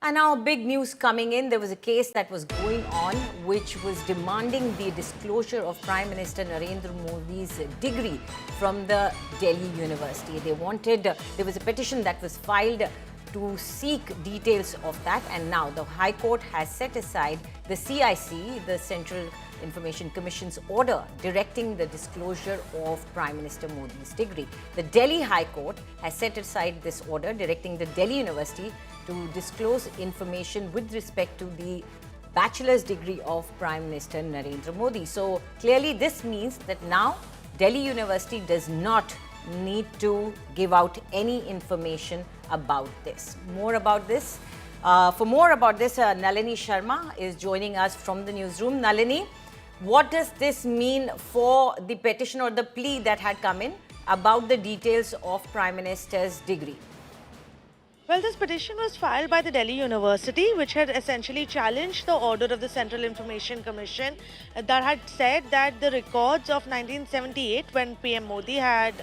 And now, big news coming in. There was a case that was going on which was demanding the disclosure of Prime Minister Narendra Modi's degree from the Delhi University. There was a petition that was filed to seek details of that, and now the High Court has set aside the CIC, the Central Information Commission's order directing the disclosure of Prime Minister Modi's degree. The Delhi High Court has set aside this order directing the Delhi University to disclose information with respect to the bachelor's degree of Prime Minister Narendra Modi. So clearly this means that now Delhi University does not need to give out any information about this. More about this. Nalini Sharma is joining us from the newsroom. Nalini, what does this mean for the petition or the plea that had come in about the details of Prime Minister's degree? Well, this petition was filed by the Delhi University, which had essentially challenged the order of the Central Information Commission that had said that the records of 1978, when PM Modi had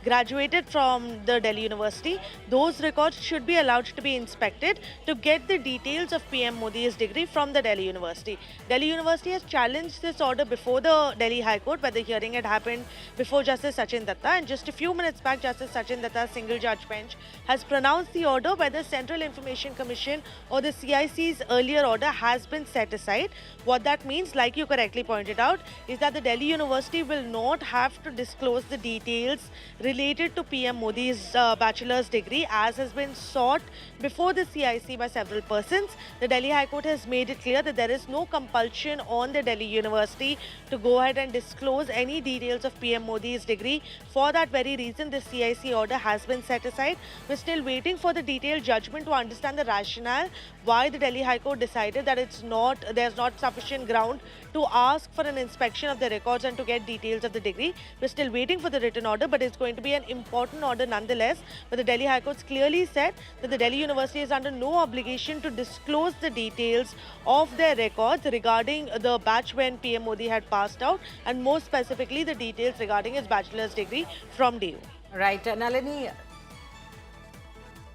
graduated from the Delhi University, those records should be allowed to be inspected to get the details of PM Modi's degree from the Delhi University. Delhi University has challenged this order before the Delhi High Court, where the hearing had happened before Justice Sachin Datta, and just a few minutes back, Justice Sachin Datta's single judge bench has pronounced the order by the Central Information Commission or the CIC's earlier order has been set aside. What that means, like you correctly pointed out, is that the Delhi University will not have to disclose the details related to PM Modi's bachelor's degree as has been sought before the CIC by several persons. The Delhi High Court has made it clear that there is no compulsion on the Delhi University to go ahead and disclose any details of PM Modi's degree. For that very reason, the CIC order has been set aside. We're still waiting for the detailed judgment to understand the rationale why the Delhi High Court decided that there's not sufficient ground to ask for an inspection of the records and to get details of the degree. We're still waiting for the written order, but it's going to be an important order nonetheless. But the Delhi High Court clearly said that the Delhi University is under no obligation to disclose the details of their records regarding the batch when PM Modi had passed out, and more specifically the details regarding his bachelor's degree from DU. Right, Nalini,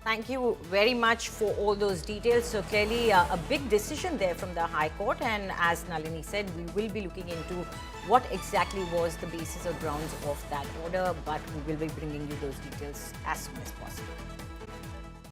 thank you very much for all those details. So clearly a big decision there from the High Court, and as Nalini said, we will be looking into what exactly was the basis or grounds of that order, but we will be bringing you those details as soon as possible.